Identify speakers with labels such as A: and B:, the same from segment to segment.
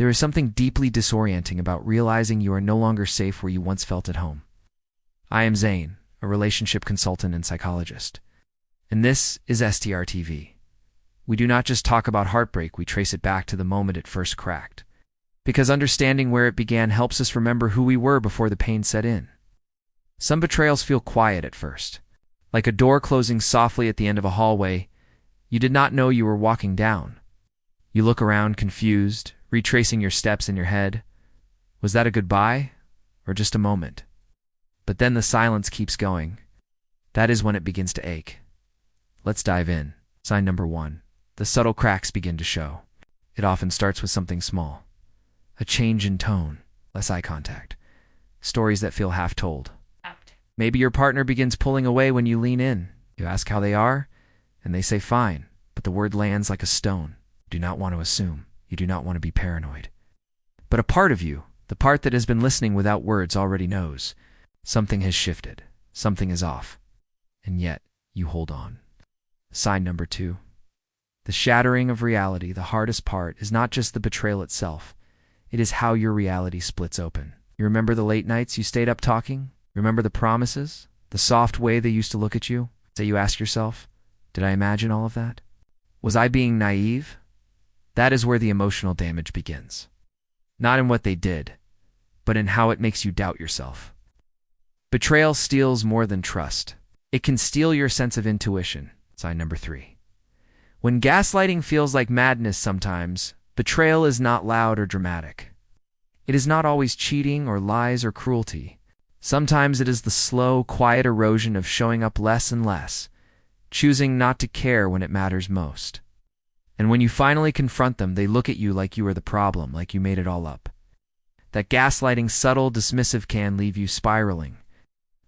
A: There is something deeply disorienting about realizing you are no longer safe where you once felt at home. I am Zane, a relationship consultant and psychologist. And this is STR TV. We do not just talk about heartbreak, we trace it back to the moment it first cracked. Because understanding where it began helps us remember who we were before the pain set in. Some betrayals feel quiet at first, like a door closing softly at the end of a hallway. You did not know you were walking down. You look around confused, retracing your steps in your head. Was that a goodbye or just a moment? But then the silence keeps going. That is when it begins to ache. Let's dive in. Sign number 1. The subtle cracks begin to show. It often starts with something small. A change in tone, less eye contact. Stories that feel half told. Maybe your partner begins pulling away when you lean in. You ask how they are, and they say fine, but the word lands like a stone. You do not want to assume. You do not want to be paranoid. But a part of you, the part that has been listening without words, already knows. Something has shifted. Something is off. And yet, you hold on. Sign number 2. The shattering of reality. The hardest part is not just the betrayal itself. It is how your reality splits open. You remember the late nights you stayed up talking? Remember the promises? The soft way they used to look at you? That you ask yourself, did I imagine all of that? Was I being naive? That is where the emotional damage begins. Not in what they did, but in how it makes you doubt yourself. Betrayal steals more than trust. It can steal your sense of intuition. Sign number 3. When gaslighting feels like madness sometimes, betrayal is not loud or dramatic. It is not always cheating or lies or cruelty. Sometimes it is the slow, quiet erosion of showing up less and less, choosing not to care when it matters most. And when you finally confront them, they look at you like you are the problem, like you made it all up. That gaslighting, subtle, dismissive can leave you spiraling.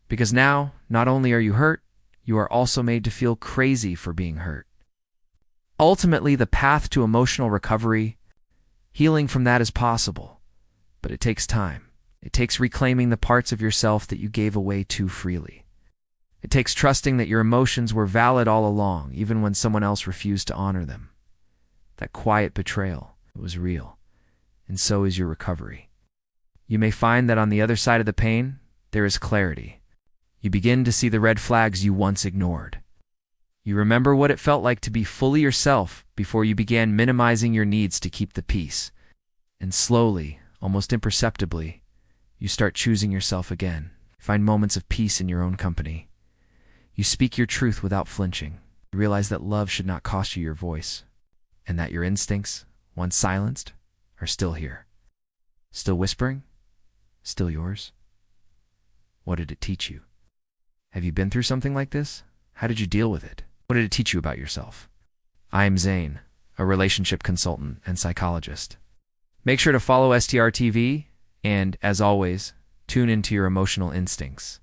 A: Because now, not only are you hurt, you are also made to feel crazy for being hurt. Ultimately, the path to emotional recovery, healing from that is possible, but it takes time. It takes reclaiming the parts of yourself that you gave away too freely. It takes trusting that your emotions were valid all along, even when someone else refused to honor them. That quiet betrayal was real, and so is your recovery. You may find that on the other side of the pain, there is clarity. You begin to see the red flags you once ignored. You remember what it felt like to be fully yourself before you began minimizing your needs to keep the peace. And slowly, almost imperceptibly, you start choosing yourself again. Find moments of peace in your own company. You speak your truth without flinching. You realize that love should not cost you your voice, and that your instincts, once silenced, are still here. Still whispering? Still yours? What did it teach you? Have you been through something like this? How did you deal with it? What did it teach you about yourself? I am Zane, a relationship consultant and psychologist. Make sure to follow STR TV and, as always, tune into your emotional instincts.